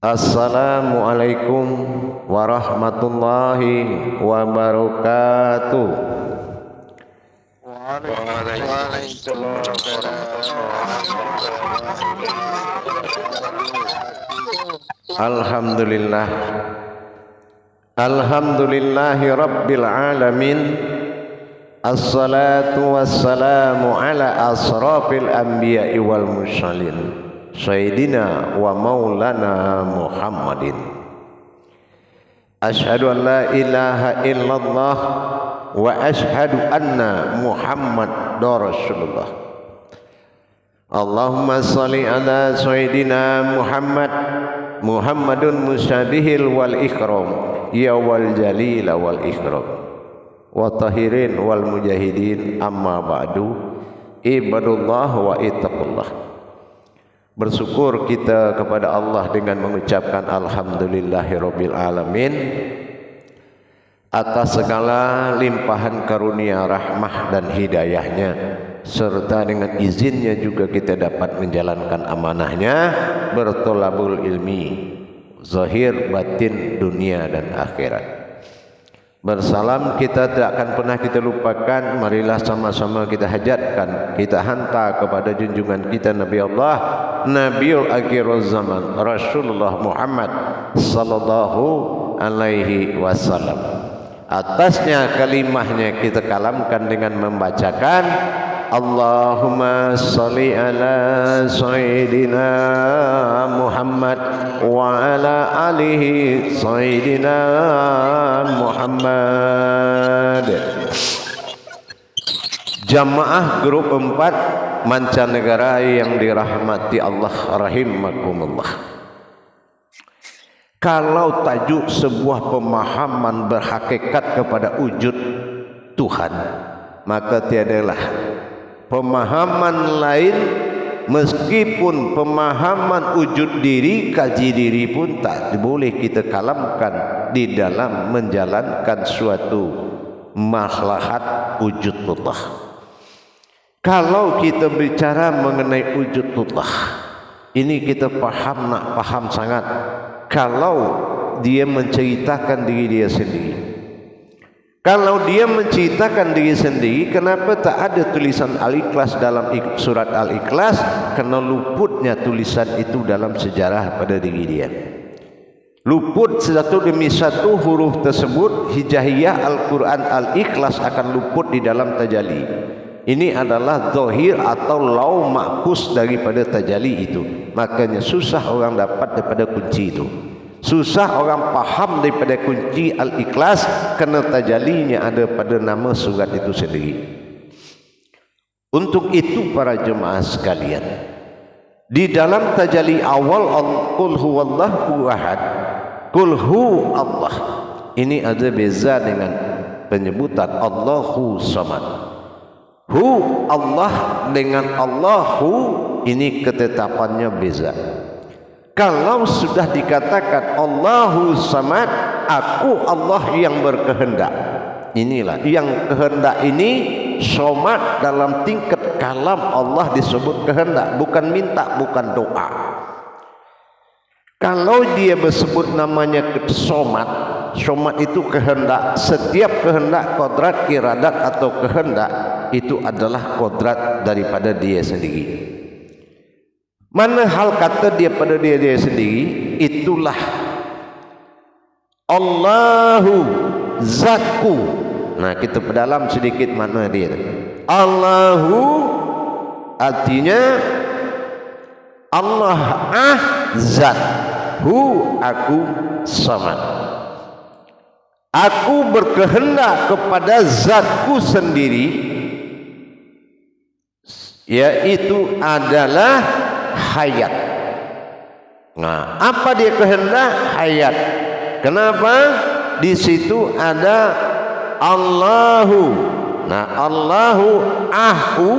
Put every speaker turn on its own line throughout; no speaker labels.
Assalamualaikum warahmatullahi wabarakatuh. Alhamdulillah. Alhamdulillahi rabbil alamin. Assalatu wassalamu ala asrafil anbiya'i wal mursalin Sayyidina wa maulana Muhammadin. Ashhadu an la ilaha illallah wa ashhadu anna Muhammadar Rasulullah. Allahumma salli ala Sayyidina Muhammadun musyabihil wal ikram ya wal jalil wal ikram wa tahirin wal mujahidin, amma ba'du. Ibadullah wa ittaqullah. Bersyukur kita kepada Allah dengan mengucapkan alhamdulillahirabbil alamin atas segala limpahan karunia, rahmah dan hidayahnya, serta dengan izinnya juga kita dapat menjalankan amanahnya bertolabul ilmi zahir batin dunia dan akhirat. Bersalam kita tidak akan pernah kita lupakan. Marilah sama-sama kita hajatkan, kita hantar kepada junjungan kita Nabi Allah, Nabiul Akhirul Zaman, Rasulullah Muhammad sallallahu alaihi wasallam. Atasnya kalimahnya kita kalamkan dengan membacakan Allahumma salli ala Sayyidina Muhammad wa ala alihi Sayyidina Muhammad. Jamaah grup 4 mancanegara yang dirahmati Allah rahimakumullah. Kalau tajuk sebuah pemahaman berhakikat kepada wujud Tuhan, maka tiadalah pemahaman lain meskipun pemahaman wujud diri, kaji diri pun tak boleh kita kalamkan di dalam menjalankan suatu maslahat wujudullah. Kalau kita bicara mengenai wujudullah, ini kita paham sangat. Kalau dia menceritakan diri dia sendiri, kalau dia menceritakan diri sendiri, kenapa tak ada tulisan Al-Ikhlas dalam surat Al-Ikhlas? Kerana luputnya tulisan itu dalam sejarah pada diri dia. Luput satu demi satu huruf tersebut, hijaiyah Al-Quran Al-Ikhlas akan luput di dalam tajalli. Ini adalah zahir atau lau mahfuz daripada tajalli itu. Makanya susah orang dapat daripada kunci itu. Susah orang faham daripada kunci Al-Ikhlas kerana tajallinya ada pada nama surat itu sendiri. Untuk itu para jemaah sekalian, di dalam tajalli awal Qul huwallahu ahad, Qul hu Allah, ini ada beza dengan penyebutan Allahu samad. Hu Allah dengan Allahu, ini ketetapannya beza. Kalau sudah dikatakan Allahu samad, aku Allah yang berkehendak, inilah yang kehendak ini somad dalam tingkat kalam Allah disebut kehendak, bukan minta, bukan doa. Kalau dia bersebut namanya somad, somad itu kehendak. Setiap kehendak, kodrat, iradat atau kehendak itu adalah kodrat daripada dia sendiri. Mana hal kata dia pada dia sendiri, itulah Allahu zatku. Nah, kita perdalam sedikit makna dia. Allahu artinya Allah zat, hu aku samad. Aku berkehendak kepada zatku sendiri, yaitu adalah hayat. Nah, apa dia kehendak? Hayat. Kenapa? Di situ ada Allahu. Nah, Allahu ahu,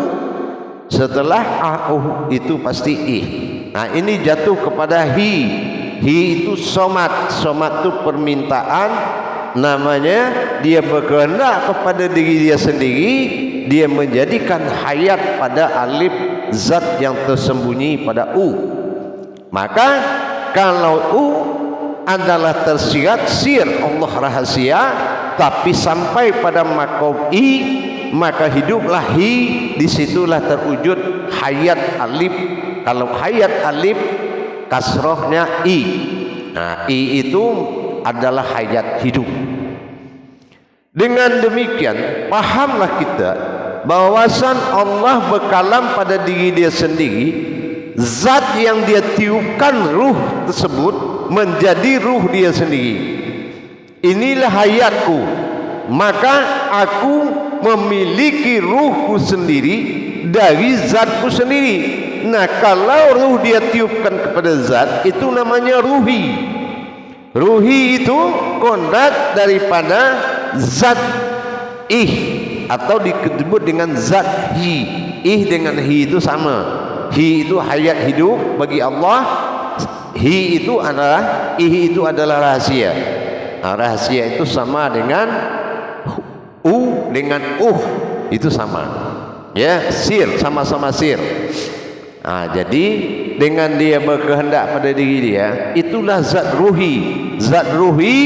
setelah ahu itu pasti ih. Nah, ini jatuh kepada hi. Hi itu somat. Somat itu permintaan. Namanya dia berkehendak kepada diri dia sendiri, dia menjadikan hayat pada alif zat yang tersembunyi pada u. Maka kalau u adalah tersirat sir Allah rahasia, tapi sampai pada makom i maka hiduplah hi, disitulah terwujud hayat alif. Kalau hayat alif kasrohnya i, nah i itu adalah hayat hidup. Dengan demikian pahamlah kita bahwasan Allah berkalam pada diri dia sendiri, zat yang dia tiupkan ruh tersebut menjadi ruh dia sendiri. Inilah hayatku, maka aku memiliki ruhku sendiri dari zatku sendiri. Nah, kalau ruh dia tiupkan kepada zat, itu namanya ruhi. Ruhi itu kodrat daripada zat ih, atau disebut dengan zat hi. Ih dengan hi itu sama. Hi itu hayat hidup bagi Allah. Hi itu adalah, ih itu adalah rahasia. Nah, rahasia itu sama dengan u dengan itu sama, ya, sir, sama-sama sir. Nah, jadi dengan dia berkehendak pada diri dia, itulah zat ruhi. Zat ruhi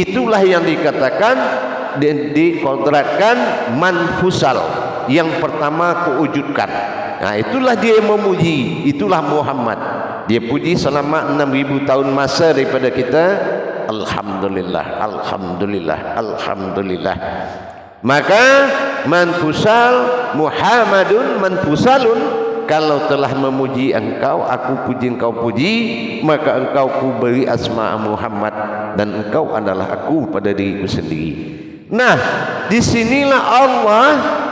itulah yang dikatakan dikodratkan manfusal, yang pertama kuwujudkan. Nah, itulah dia yang memuji, itulah Muhammad. Dia puji selama 6.000 tahun masa daripada kita. Alhamdulillah, alhamdulillah, alhamdulillah. Maka manfusal Muhammadun manfusalun, kalau telah memuji engkau, aku puji engkau puji, maka engkau ku beri asma Muhammad, dan engkau adalah aku pada diriku sendiri. Nah, disinilah Allah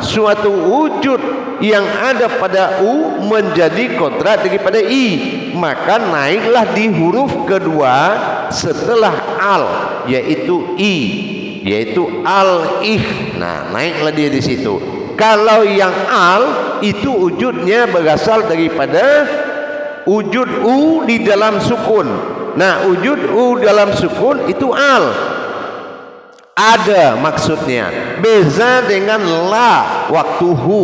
suatu wujud yang ada pada u menjadi kodrat daripada i, maka naiklah di huruf kedua setelah al, yaitu i, yaitu al-ih. Nah, naiklah dia di situ. Kalau yang al itu wujudnya berasal daripada wujud u di dalam sukun. Nah, wujud u dalam sukun itu al, ada maksudnya. Beza dengan la waktu hu.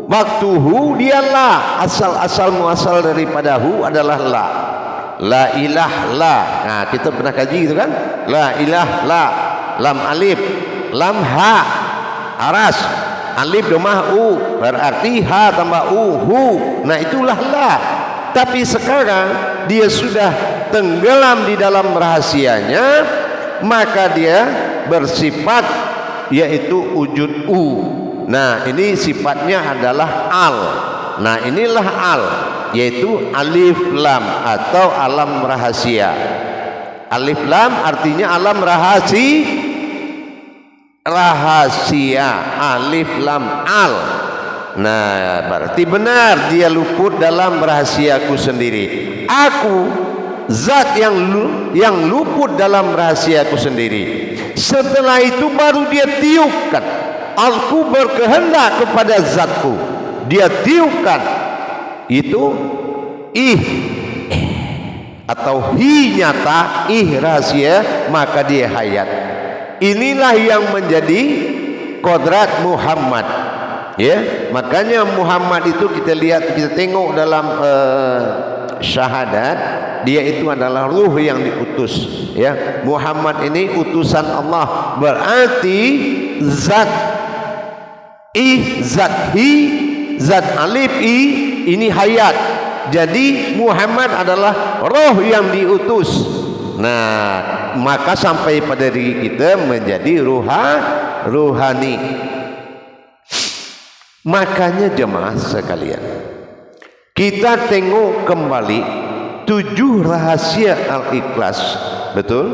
Waktu hu dia la, asal muasal daripada hu adalah la. La ilah la. Nah, kita pernah kaji itu kan? La ilah la, lam alif, lam ha, aras, alif domah u, berarti ha tambah u, hu. Nah, itulah la. Tapi sekarang dia sudah tenggelam di dalam rahasianya, maka dia bersifat yaitu wujud u. Nah, ini sifatnya adalah al. Nah, inilah al, yaitu alif lam atau alam rahasia. Alif lam artinya alam rahasia. Alif lam al. Nah, berarti benar dia luput dalam rahasiaku sendiri. Aku zat yang luput dalam rahasiaku sendiri. Setelah itu baru dia tiupkan. Aku berkehendak kepada zatku, dia tiupkan itu ih atau hi nyata, ih rahasia, maka dia hayat. Inilah yang menjadi kodrat Muhammad, ya. Makanya Muhammad itu kita lihat, kita tengok dalam syahadat, dia itu adalah ruh yang diutus, ya. Muhammad ini utusan Allah, berarti zat i, zat hi, zat alif i, ini hayat. Jadi Muhammad adalah roh yang diutus. Nah, maka sampai pada diri kita menjadi ruhani. Makanya jemaah sekalian, kita tengok kembali 7 rahasia al-ikhlas, betul?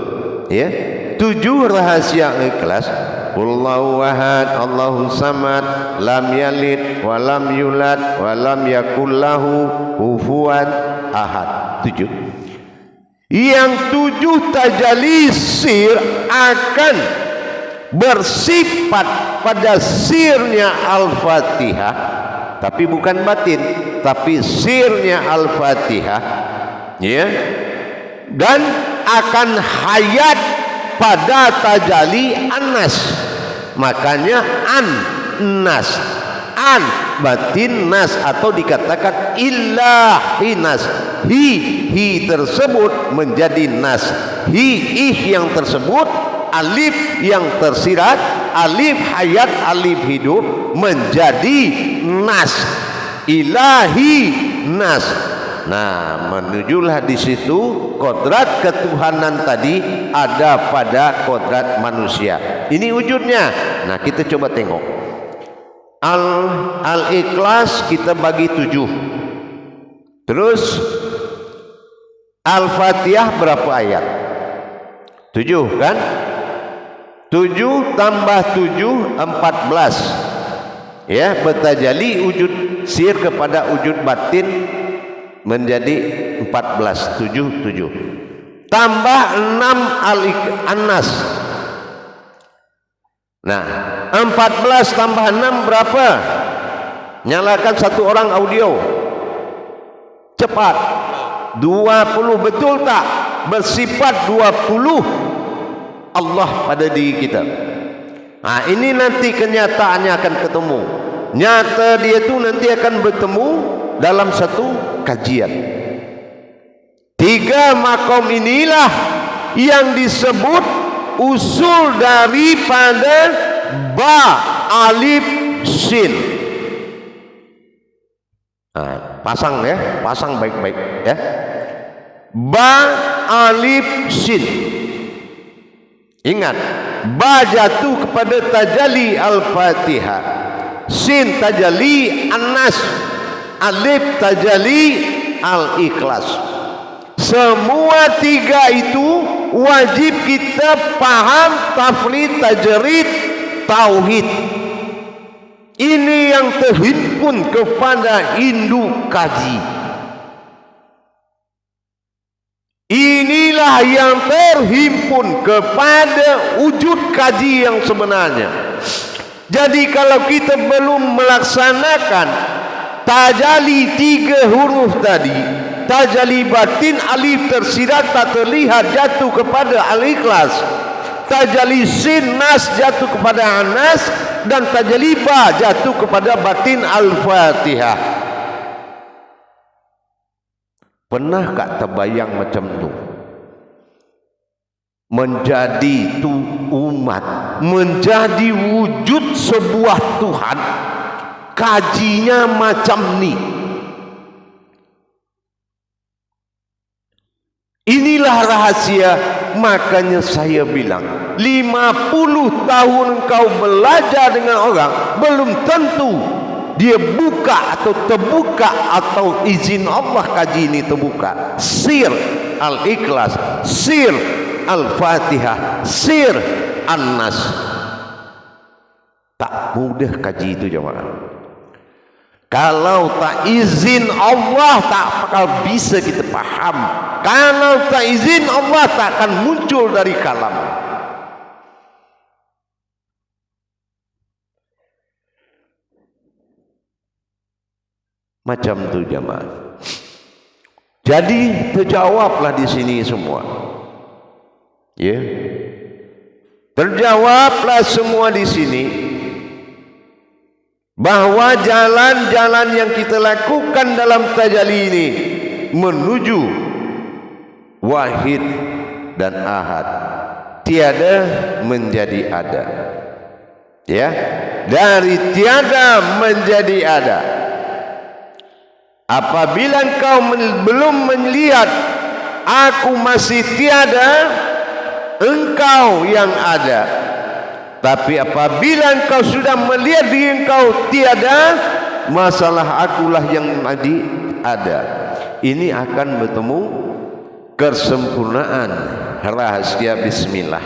Ya, 7 rahasia al-ikhlas. Allahu ahad, Allahu samad, lam yalid wa lam yulad wa lam yakul lahu kufuwan ahad. 7. Yang 7 tajalli sir akan bersifat pada sirnya Al-Fatihah, tapi bukan batin, tapi sirnya Al-Fatihah, ya. Dan akan hayat pada tajalli An-Nas. Makanya An-Nas, an batin nas, atau dikatakan ilahi nas. Hi tersebut menjadi nas. Ih yang tersebut, alif yang tersirat, alif hayat, alif hidup, menjadi nas. Ilahi nas. Nah, menujulah di situ kodrat ketuhanan tadi ada pada kodrat manusia. Ini wujudnya. Nah, kita coba tengok. Al-Ikhlas kita bagi 7. Terus Al-Fatihah berapa ayat? 7 kan? 7 tambah 7 14. Ya, bertajali wujud sir kepada wujud batin menjadi 14. 7 tambah 6 Al-Nas. Nah, 14 tambah 6 berapa? Nyalakan satu orang audio cepat. 20, betul tak? Bersifat 20 Allah pada diri kita. Nah, ini nanti kenyataannya akan ketemu. Nyata dia itu nanti akan bertemu dalam satu kajian. 3 makom inilah yang disebut usul daripada ba, alif, sin. Nah, pasang ya, pasang baik-baik ya. Ba, alif, sin. Ingat, ba jatuh kepada tajalli Al-Fatihah, sin tajalli An-Nas, alif tajalli Al-Ikhlas. Semua 3 itu wajib kita paham tafrid, tajrid, tauhid. Ini yang terhimpun kepada induk kaji. Inilah yang terhimpun kepada wujud kaji yang sebenarnya. Jadi kalau kita belum melaksanakan tajalli 3 huruf tadi, tajalli batin alif tersirat tak terlihat jatuh kepada Al-Ikhlas, tajalli sin nas jatuh kepada An-Nas, dan tajalli ba jatuh kepada batin Al-Fatihah. Pernah tak terbayang macam tu? Menjadi tu umat, menjadi wujud sebuah Tuhan, kajinya macam ni. Inilah rahasia. Makanya saya bilang 50 tahun kau belajar dengan orang, belum tentu dia buka atau terbuka, atau izin Allah kaji ini terbuka. Sir Al-Ikhlas, sir Al-Fatihah, sir An-Nas. Tak mudah kaji itu jemaah. Kalau tak izin Allah tak bakal bisa kita paham. Kalau tak izin Allah tak akan muncul dari kalam. Macam tu jemaah. Jadi terjawablah di sini semua. Ya. Terjawablah semua di sini bahwa jalan-jalan yang kita lakukan dalam tajalli ini menuju wahid dan ahad, tiada menjadi ada. Ya, dari tiada menjadi ada. Apabila engkau belum melihat aku masih tiada, engkau yang ada. Tapi apabila engkau sudah melihat diri engkau tiada, masalah akulah yang ada. Ini akan bertemu kesempurnaan rahasia bismillah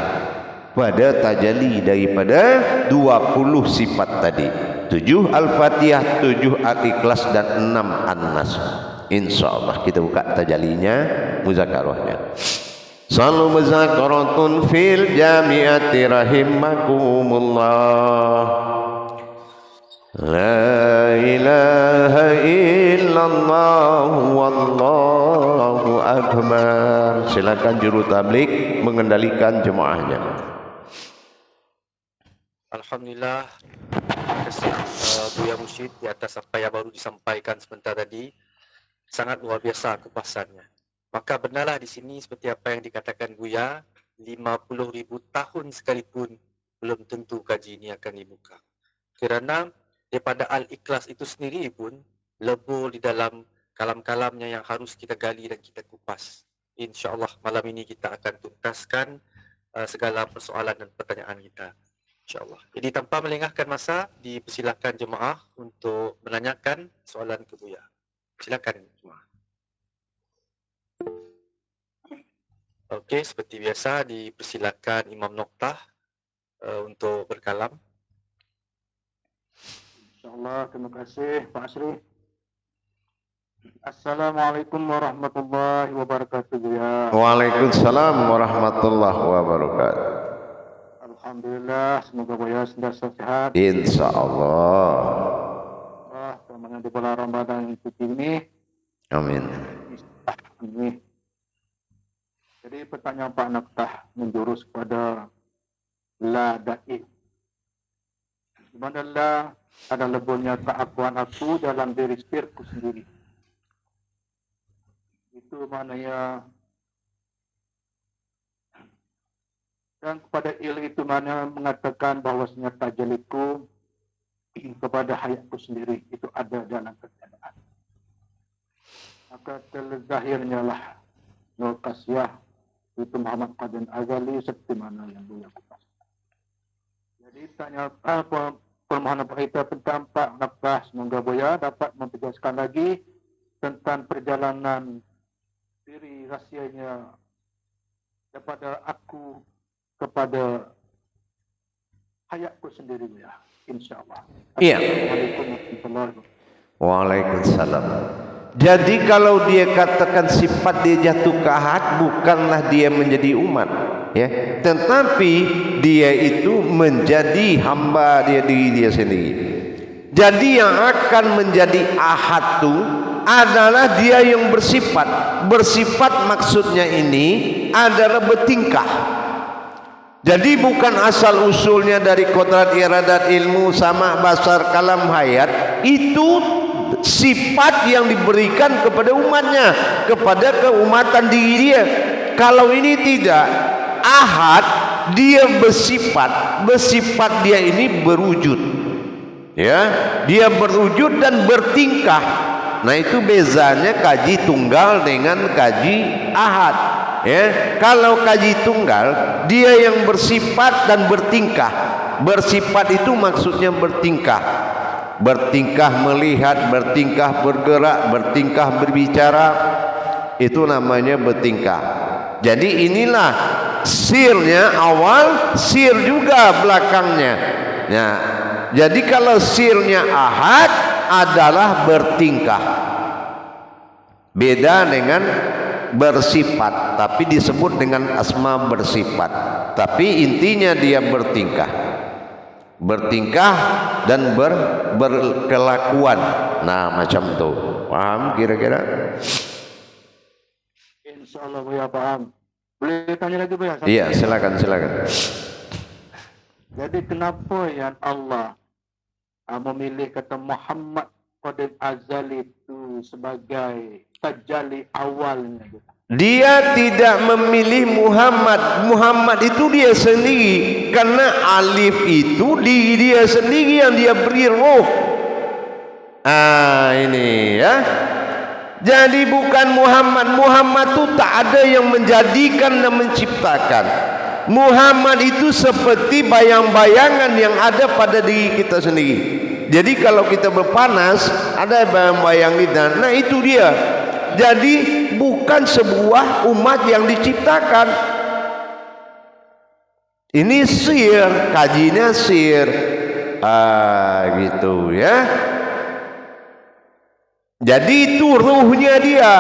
pada tajalli daripada 20 sifat tadi. 7 Al-Fatihah, 7 Al-Ikhlas, dan 6 An-Nas. InsyaAllah kita buka tajallinya, muzakarahnya. Salu muzakaratun fil jami'ati rahimakumullah. La ilaha illallah wallahu akbar. Silakan juru tabligh mengendalikan jemaahnya.
Alhamdulillah, terima kasih Buya Musyid di atas apa yang baru disampaikan sebentar tadi. Sangat luar biasa kupasannya. Maka benarlah di sini seperti apa yang dikatakan Buya, 50,000 tahun sekalipun belum tentu kaji ini akan dibuka. Kerana daripada Al-Ikhlas itu sendiri pun lebur di dalam kalam-kalamnya yang harus kita gali dan kita kupas. InsyaAllah malam ini kita akan tuntaskan segala persoalan dan pertanyaan kita. InsyaAllah. Jadi tanpa melengahkan masa, dipersilakan jemaah untuk menanyakan soalan ke Buya. Silakan jemaah. Okey, seperti biasa dipersilakan Imam Noktah untuk berkalam.
InsyaAllah, terima kasih Pak Asri. Assalamualaikum warahmatullahi wabarakatuh Buya.
Waalaikumsalam warahmatullahi wabarakatuh.
Alhamdulillah, semoga Buya sentiasa sehat.
Insyaallah.
Selama di bulan Ramadan yang suci ini.
Amin.
Amin. Jadi pertanyaan Pak Noktah menjurus kepada la da'i. Di mana la ada leburnya keakuan aku dalam diri spirku sendiri. Itu maknanya. Dan kepada il itu mana mengatakan bahwasanya tajaliku kepada hayatku sendiri itu ada dalam keadaan. Maka terzahirnya lah Nur Qasyah itu Muhammad Qadim Azali seperti mana yang Buya kupas. Jadi tanya apa permohonan kita tentang Pak Noktah, semoga Buya dapat menjelaskan lagi tentang perjalanan diri rahsianya daripada aku kepada hayatku sendiri ya, insyaallah.
Iya.
Assalamualaikum warahmatullahi wabarakatuh.
Waalaikumsalam. Jadi kalau dia katakan sifat dia jatuh ke ahad, bukanlah dia menjadi umat, ya. Tetapi dia itu menjadi hamba diri dia sendiri. Jadi yang akan menjadi ahad itu adalah dia yang bersifat. Bersifat maksudnya ini adalah bertingkah. Jadi bukan asal usulnya dari kodrat iradat ilmu sama basar kalam hayat. Itu sifat yang diberikan kepada umatnya, kepada keumatan diri dia. Kalau ini tidak ahad, dia bersifat. Bersifat dia ini berwujud, ya, dia berwujud dan bertingkah. Nah itu bezanya kaji tunggal dengan kaji ahad. Ya, kalau kaji tunggal dia yang bersifat dan bertingkah. Bersifat itu maksudnya bertingkah. Bertingkah melihat, bertingkah bergerak, bertingkah berbicara. Itu namanya bertingkah. Jadi inilah sirnya awal, sir juga belakangnya. Nah, jadi kalau sirnya ahad adalah bertingkah. Beda dengan bersifat, tapi disebut dengan asma bersifat. Tapi intinya dia bertingkah. Bertingkah dan berkelakuan. Nah, macam tu. Paham kira-kira?
Insyaallah Buya paham. Boleh tanya lagi Buya?
Iya, silakan.
Jadi kenapa yang Allah memilih kata Muhammad Qadim Azali itu sebagai tajalli awalnya?
Dia tidak memilih Muhammad. Muhammad itu dia sendiri. Karena alif itu diri dia sendiri yang dia beri roh. Ini ya. Jadi bukan Muhammad. Muhammad itu tak ada yang menjadikan dan menciptakan. Muhammad itu seperti bayang-bayangan yang ada pada diri kita sendiri. Jadi kalau kita berpanas, ada bayang-bayang kita. Nah itu dia. Jadi bukan sebuah umat yang diciptakan. Ini sir, kajinya sir. Gitu ya. Jadi itu ruhnya dia.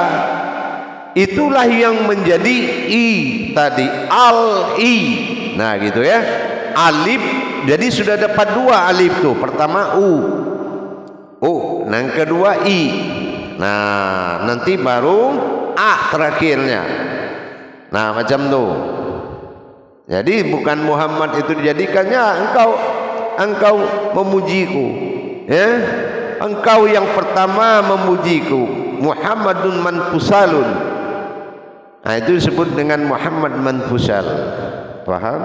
Itulah yang menjadi i tadi, al-i. Nah gitu ya. Alif, jadi sudah dapat dua alif tuh. Pertama u. Yang kedua i. Nah, nanti baru A terakhirnya. Nah, macam tu. Jadi bukan Muhammad itu dijadikannya engkau engkau memujiku, ya, engkau yang pertama memujiku, Muhammadun manfusalun. Nah, itu disebut dengan Muhammad manfusal. Paham?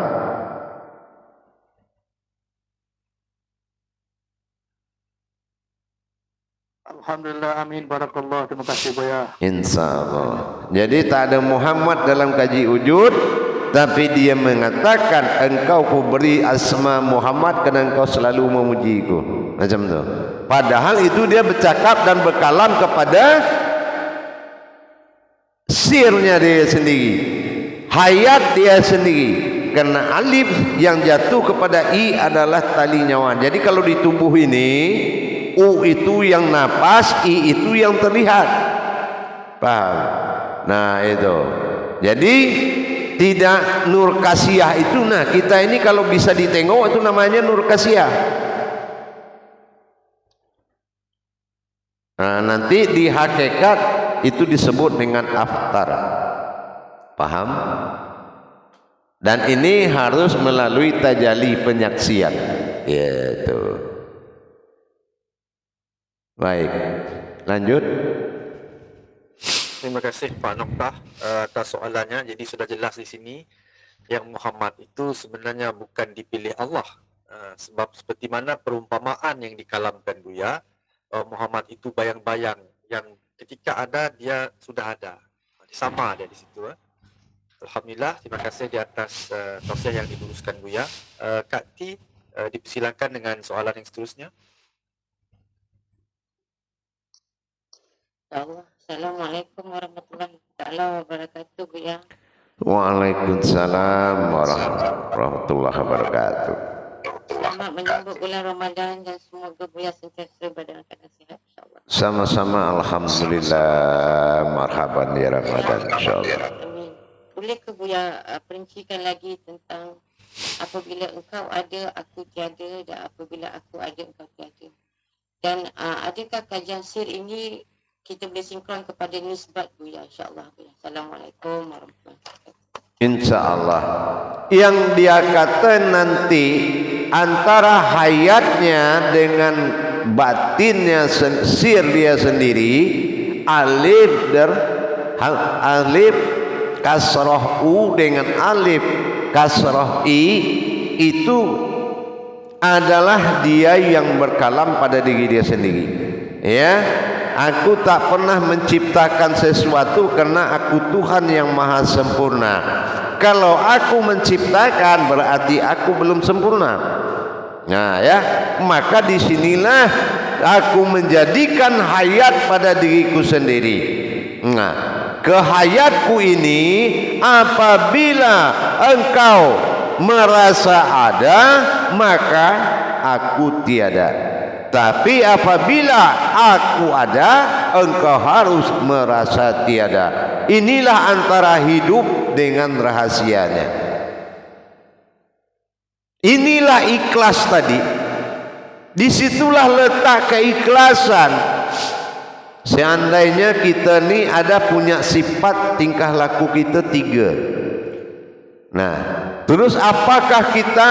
Alhamdulillah, amin, barakallah. Terima kasih Buya.
Insyaallah. Jadi tak ada Muhammad dalam kaji wujud, tapi dia mengatakan engkau ku beri asma Muhammad kerana engkau selalu memujiku. Macam tu. Padahal itu dia bercakap dan berkalam kepada sirnya dia sendiri, hayat dia sendiri. Karena alif yang jatuh kepada i adalah tali nyawa. Jadi kalau di tubuh ini, u itu yang napas, i itu yang terlihat. Paham? Nah itu. Jadi tidak nur kasiyah itu. Nah kita ini kalau bisa ditengok itu namanya nur kasiyah. Nah nanti di hakikat itu disebut dengan aftar. Paham? Dan ini harus melalui tajalli penyaksian. Itu. Baik, lanjut.
Terima kasih Pak Noktah atas soalannya. Jadi sudah jelas di sini yang Muhammad itu sebenarnya bukan dipilih Allah. Sebab seperti mana perumpamaan yang dikalamkan Buya, Muhammad itu bayang-bayang yang ketika ada dia sudah ada. Sama dia di situ. Alhamdulillah, terima kasih di atas tausiah yang diluruskan Buya. Kak T, dipersilakan dengan soalan yang seterusnya.
Assalamualaikum warahmatullahi wabarakatuh Buya.
Waalaikumsalam warahmatullahi wabarakatuh.
Selamat menyambut bulan Ramadan dan semoga Buya sentiasa berdalam keadaan sihat insyaAllah.
Sama-sama, alhamdulillah. Marhaban ya Ramadan insyaallah.
Amin. Boleh ke Buya perincikan lagi tentang apabila engkau ada, aku tiada, dan apabila aku ada, engkau tiada. Dan adakah kajian sir ini kita boleh sinkron kepada nisbat Buya insyaAllah Buya. Assalamualaikum warahmatullahi wabarakatuh.
InsyaAllah. Yang dia kata nanti antara hayatnya dengan batinnya sir dia sendiri, alif kasroh u dengan alif kasroh i, itu adalah dia yang berkalam pada diri dia sendiri. Ya, aku tak pernah menciptakan sesuatu karena aku Tuhan yang maha sempurna. Kalau aku menciptakan berarti aku belum sempurna. Nah ya, maka disinilah aku menjadikan hayat pada diriku sendiri. Nah, kehayatku ini apabila engkau merasa ada, maka aku tiada. Tapi apabila aku ada, engkau harus merasa tiada. Inilah antara hidup dengan rahasianya. Inilah ikhlas tadi. Disitulah letak keikhlasan. Seandainya kita ni ada punya sifat tingkah laku kita 3. Nah, terus apakah kita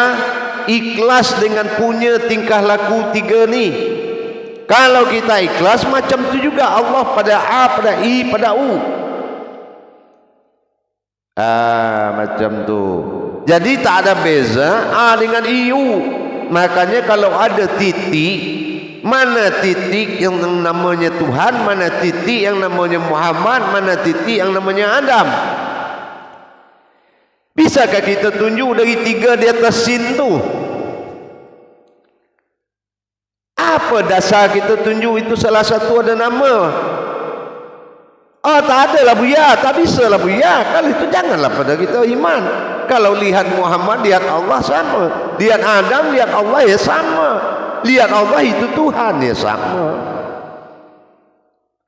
ikhlas dengan punya tingkah laku 3 ni? Kalau kita ikhlas macam tu juga Allah pada A, pada I, pada U. Macam tu. Jadi tak ada beza A dengan I, U. Makanya kalau ada titik, mana titik yang namanya Tuhan, mana titik yang namanya Muhammad, mana titik yang namanya Adam. Bisakah kita tunjuk dari 3 di atas sin tu? Apa dasar kita tunjuk itu salah satu ada nama? Oh tak ada lah Buya, tak bisa lah Buya. Kalau itu janganlah pada kita iman. Kalau lihat Muhammad, lihat Allah sama. Lihat Adam, lihat Allah ya sama. Lihat Allah itu Tuhan ya sama.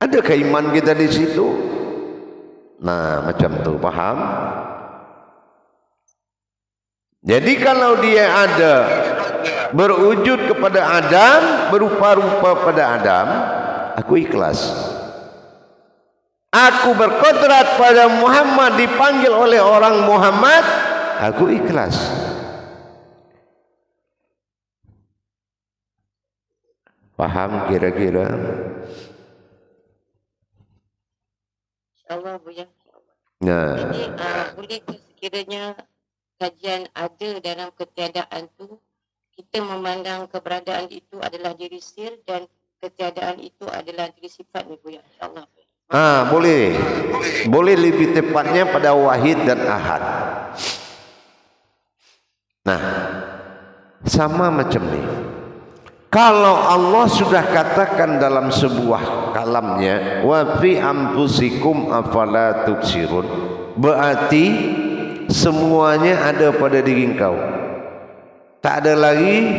Adakah iman kita di situ? Nah macam tu, paham? Jadi kalau dia ada berwujud kepada Adam, berupa-rupa pada Adam, aku ikhlas. Aku berkodrat pada Muhammad, dipanggil oleh orang Muhammad, aku ikhlas. Paham kira-kira?
InsyaAllah Buya.
Nah,
Jadi boleh ke sekiranya kajian ada dalam ketiadaan tu, kita memandang keberadaan itu adalah diri sir dan ketiadaan itu adalah diri sifat ni Buya, insyaAllah.
boleh. Boleh lebih tepatnya pada wahid dan ahad. Nah, sama macam ni. Kalau Allah sudah katakan dalam sebuah kalamnya, wa fi anfusikum afala tubsirun, berarti semuanya ada pada diri engkau. Tak ada lagi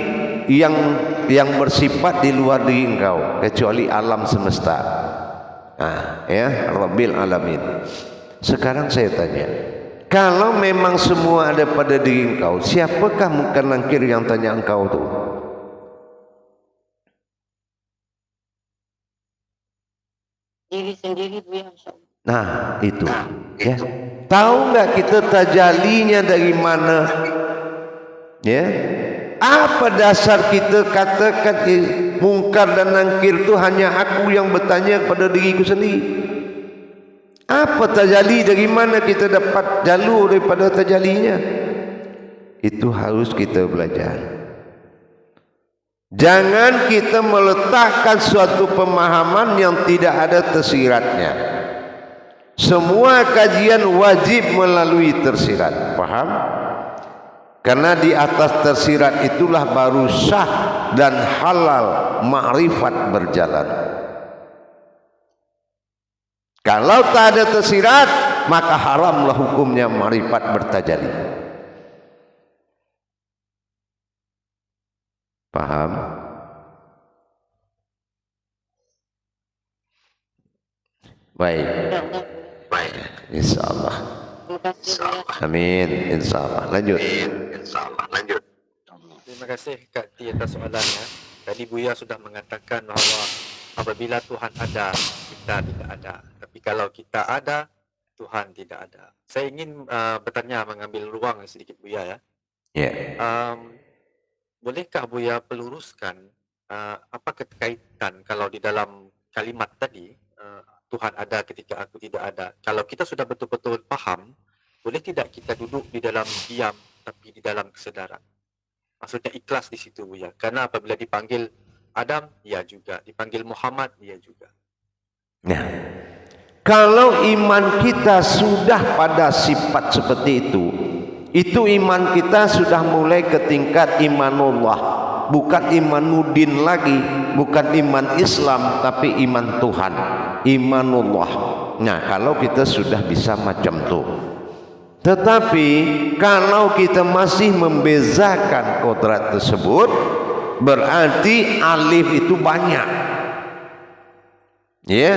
yang bersifat di luar diri engkau kecuali alam semesta. Ya, Rabbil alamin. Sekarang saya tanya, kalau memang semua ada pada diri engkau, siapakah muka nangkir yang tanya engkau tu?
Diri sendiri Buya, insyaAllah.
Nah, itu. Ya. Tahu enggak kita tajalinya dari mana? Ya. Apa dasar kita katakan mungkar dan nangkir itu hanya aku yang bertanya kepada diriku sendiri? Apa tajali, dari mana kita dapat jalur daripada tajalinya? Itu harus kita belajar. Jangan kita meletakkan suatu pemahaman yang tidak ada tersiratnya. Semua kajian wajib melalui tersirat. Faham? Karena di atas tersirat itulah baru sah dan halal ma'rifat berjalan. Kalau tak ada tersirat, maka haramlah hukumnya ma'rifat bertajalli. Paham? Baik. Baik. InsyaAllah.
Terima kasih Buya.
Amin. InsyaAllah. Lanjut.
Terima kasih Kak T atas soalannya. Tadi Buya sudah mengatakan bahawa apabila Tuhan ada, kita tidak ada. Tapi kalau kita ada, Tuhan tidak ada. Saya ingin bertanya, mengambil ruang sedikit Buya ya.
Ya.
Bolehkah Buya peluruskan apa kaitan kalau di dalam kalimat tadi Tuhan ada ketika aku tidak ada. Kalau kita sudah betul-betul faham, boleh tidak kita duduk di dalam diam tapi di dalam kesedaran? Maksudnya ikhlas di situ Buya. Karena apabila dipanggil Adam, ya juga. Dipanggil Muhammad, ya juga.
Nah, kalau iman kita sudah pada sifat seperti itu iman kita sudah mulai ke tingkat imanullah, bukan imanuddin lagi, bukan iman Islam, tapi iman Tuhan, imanullah. Nah, kalau kita sudah bisa macam tu. Tetapi kalau kita masih membezakan kodrat tersebut, berarti alif itu banyak. Ya,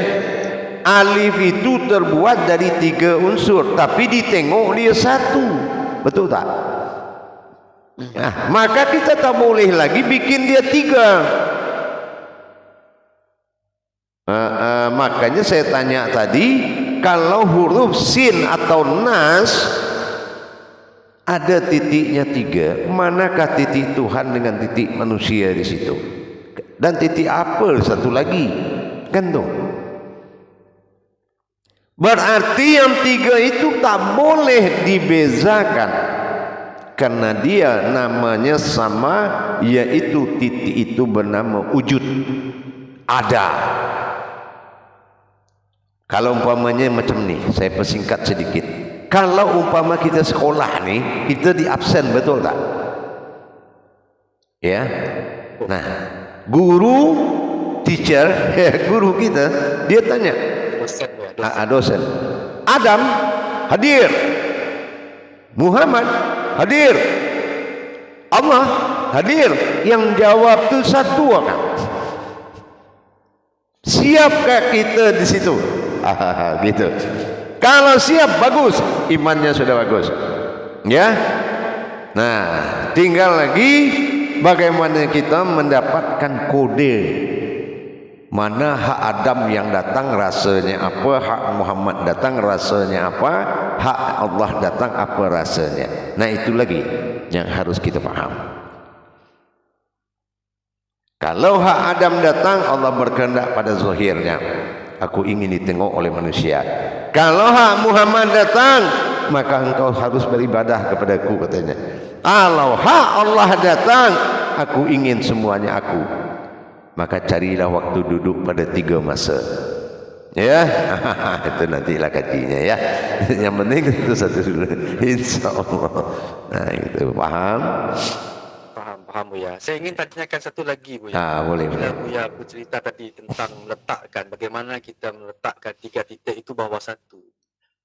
alif itu terbuat dari 3 unsur, tapi ditengok dia satu. Betul tak? Nah, maka kita tak boleh lagi bikin dia 3. Makanya saya tanya tadi, kalau huruf sin atau nas ada titiknya 3, manakah titik Tuhan dengan titik manusia di situ? Dan titik apa satu lagi? Kan tuh. Berarti yang 3 itu tak boleh dibezakan, karena dia namanya sama, yaitu titik itu bernama wujud, ada. Kalau umpamanya macam ni, saya persingkat sedikit. Kalau umpama kita sekolah ni, kita di absen, betul tak? Ya. Nah, guru, teacher, guru kita, dia tanya, dosen, Adam hadir, Muhammad hadir, Allah hadir. Yang jawab tu satu orang. Siapkah kita di situ? Gitu. Kalau siap, bagus, imannya sudah bagus. Ya. Nah, tinggal lagi bagaimana kita mendapatkan kode. Mana hak Adam yang datang rasanya apa, hak Muhammad datang rasanya apa, hak Allah datang apa rasanya. Nah, itu lagi yang harus kita paham. Kalau hak Adam datang, Allah berkehendak pada zahirnya, aku ingin ditengok oleh manusia. Kalau hak Muhammad datang, maka engkau harus beribadah kepadaku, katanya. Kalau hak Allah datang, aku ingin semuanya aku. Maka carilah waktu duduk pada 3 masa. Ya, itu nantilah kajinya ya. Yang penting itu satu dulu, insya Allah. Nah itu paham?
Paham Buya. Saya ingin tanyakan satu lagi Buya.
Boleh.
Bila Buya bercerita tadi tentang meletakkan, bagaimana kita meletakkan 3 titik itu bawah satu,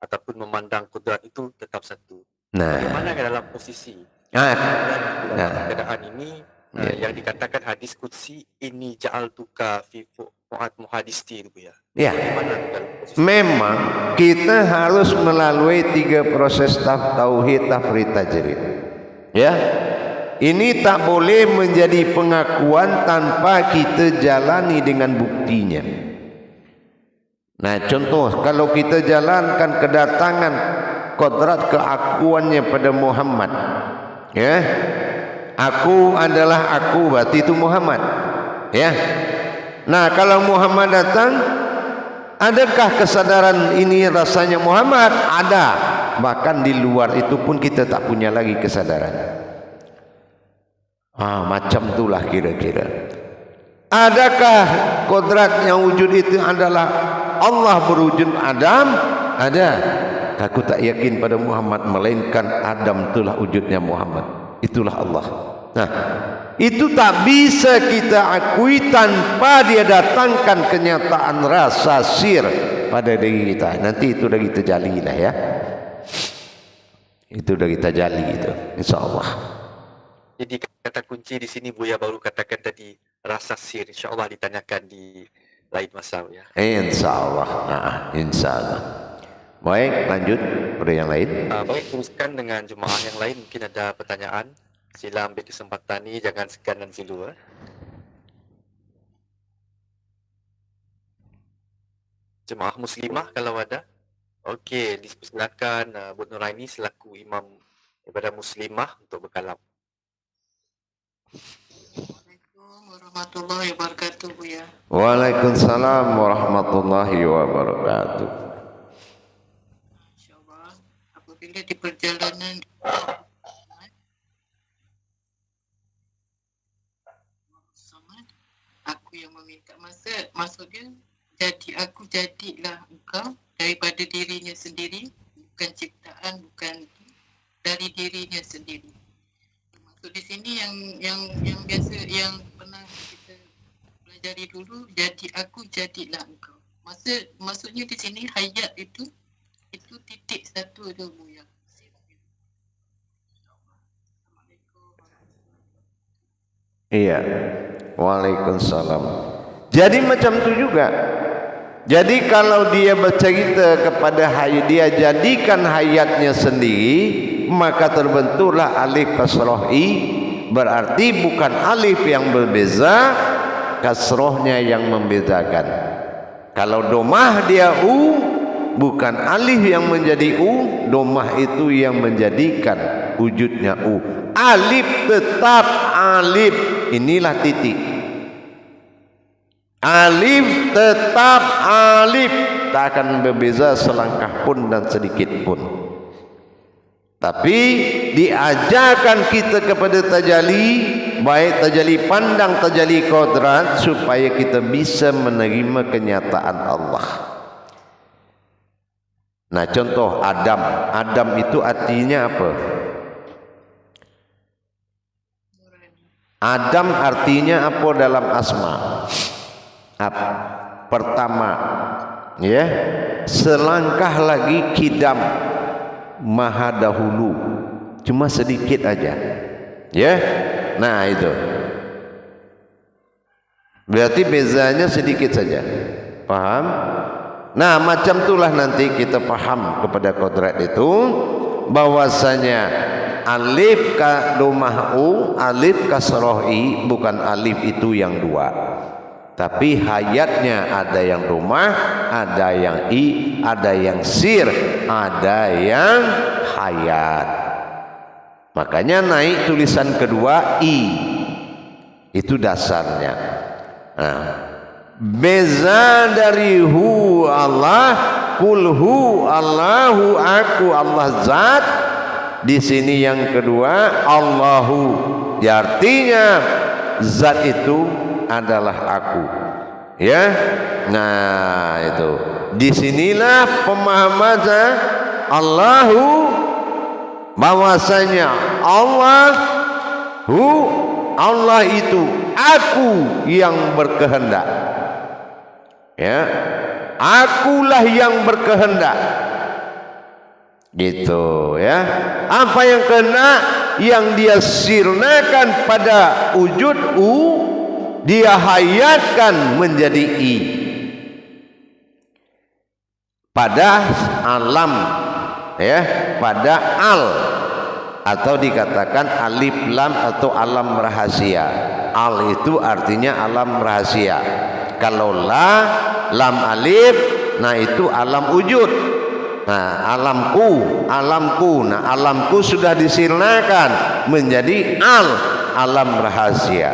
ataupun memandang kudrat itu tetap satu. Bagaimana dalam posisi keadaan ini yang dikatakan hadis qudsi, ini ja'altuka fi fu'ad muhadisti itu Buya.
Ya. Memang kita harus melalui 3 proses tauhid, tafrid, tajrid. Ya. Ini tak boleh menjadi pengakuan tanpa kita jalani dengan buktinya. Nah, contoh kalau kita jalankan kedatangan kodrat keakuannya pada Muhammad, ya, aku adalah aku, berarti itu Muhammad, ya. Nah, kalau Muhammad datang, adakah kesadaran ini rasanya Muhammad? Ada. Bahkan di luar itu pun kita tak punya lagi kesadaran. Macam itulah kira-kira. Adakah kodrat yang wujud itu adalah Allah berwujud Adam? Ada. Aku tak yakin pada Muhammad, melainkan Adam itulah wujudnya Muhammad. Itulah Allah. Nah, itu tak bisa kita akui tanpa dia datangkan kenyataan rasa sir pada diri kita. Nanti itu dah kita jalilah ya. Itu dah kita jali itu, insya-Allah.
Jadi kata kunci di sini Buya baru katakan tadi, rasa sir, insya-Allah ditanyakan di lain masa ya.
Insya-Allah. Insya-Allah. Baik, lanjut pada yang lain.
Baik, teruskan dengan jemaah yang lain. Mungkin ada pertanyaan. Sila ambil kesempatan ini, jangan segan dan silu. Jemaah muslimah kalau ada. Okey, dipersilakan Bu Nuraini selaku imam daripada muslimah untuk berkalam.
Assalamualaikum warahmatullahi wabarakatuh Buya.
Waalaikumsalam warahmatullahi wabarakatuh.
InsyaAllah apabila di perjalanan aku yang meminta maksudnya jadi aku jadilah engkau daripada dirinya sendiri, bukan ciptaan, bukan dari dirinya sendiri. Maksud di sini yang biasa yang pernah kita pelajari dulu, jadi aku jadilah engkau. Maksudnya di sini hayat itu titik satu tu Buya.
Iya. Waalaikumsalam. Jadi macam tu juga. Jadi kalau dia bercerita kepada hayat, dia jadikan hayatnya sendiri, maka terbentuklah alif kasroh i, berarti bukan alif yang berbeza, kasrohnya yang membedakan. Kalau domah dia u, bukan alif yang menjadi u, domah itu yang menjadikan wujudnya u. Alif tetap alif, inilah titik. Alif tetap alif, tak akan berbeza selangkah pun dan sedikit pun. Tapi diajarkan kita kepada tajalli, baik tajalli pandang, tajalli kodrat, supaya kita bisa menerima kenyataan Allah. Nah, contoh Adam. Adam itu artinya apa? Adam artinya apa dalam asma? Pertama, ya, selangkah lagi kidam, maha dahulu, cuma sedikit aja, ya. Nah itu berarti bezanya sedikit saja, paham? Nah macam itulah nanti kita paham kepada kodrat itu, bahwasanya alif ka domah u, alif kasroh i, bukan alif itu yang dua, tapi hayatnya ada yang domah, ada yang i, ada yang sir, ada yang hayat. Makanya naik tulisan kedua i. Itu dasarnya. Nah, beza dari hu Allah, kulhu Allahu, aku Allah zat. Di sini yang kedua Allahu, ya artinya zat itu adalah aku. Ya, nah itu. Disinilah pemahamannya Allahu, bahwasanya Allah itu aku yang berkehendak. Ya, akulah yang berkehendak. Gitu ya. Apa yang kena, yang dia sirnakan pada wujud dia hayatkan menjadi i. Pada alam, ya, pada al, atau dikatakan alif lam atau alam rahasia. Al itu artinya alam rahasia. Kalau lam alif, nah itu alam wujud. Nah, alamku, nah alamku sudah disirnakan menjadi alam rahasia.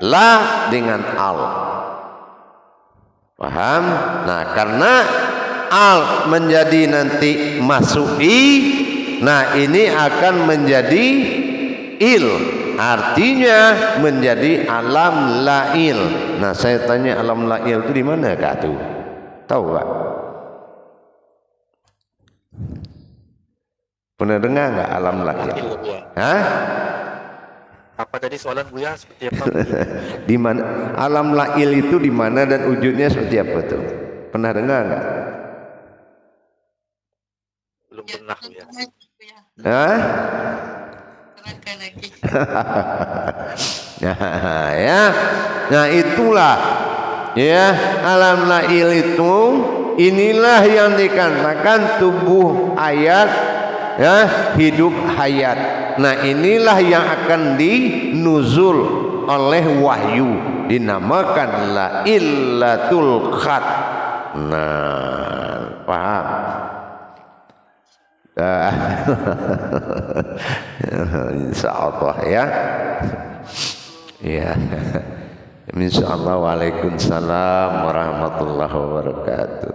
La dengan al. Paham? Nah, karena al menjadi nanti masuk i, nah ini akan menjadi il, artinya menjadi alam lail. Nah, saya tanya alam lail itu di mana kah tuh? Tahu Pak? Pernah dengar nggak alam lail? Hah?
Apa tadi soalan Buya seperti apa?
Di mana alam lail itu, di mana dan wujudnya seperti apa tuh? Pernah dengar nggak?
Belum pernah Buya.
Hah?
Terangkan lagi.
Nah, ya. Nah, itulah ya alam lail itu, inilah yang dikatakan tubuh hayat, ya, hidup hayat. Nah, inilah yang akan dinuzul oleh wahyu, dinamakan lailatul qad. Nah, paham? Insyaallah ya. Ya. Insyaallah. Waalaikumsalam warahmatullahi wabarakatuh.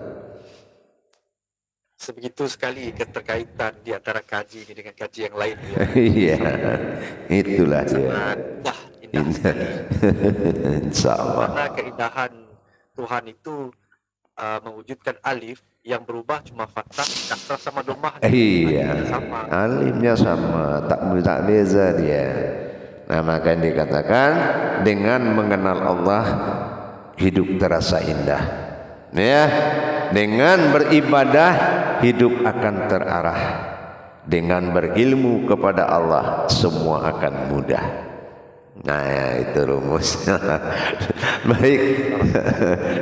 Sebegitu sekali keterkaitan di antara kaji ini dengan kaji yang lain.
Iya, itulah dia.
Indah sekali.
Insyaallah.
Karena keindahan Tuhan itu mewujudkan alif yang berubah cuma fathah, kasrah sama domah.
Iya,
sama.
alimnya sama, tak beza dia. Nah, maka dikatakan dengan mengenal Allah hidup terasa indah. Ya, dengan beribadah hidup akan terarah. Dengan berilmu kepada Allah semua akan mudah. Nah, ya, itu rumus. Baik.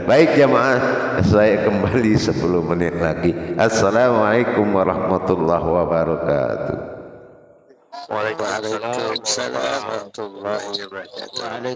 Baik jamaah, saya kembali 10 menit lagi. Assalamualaikum warahmatullahi wabarakatuh.
Waalaikumsalam
warahmatullahi wabarakatuh.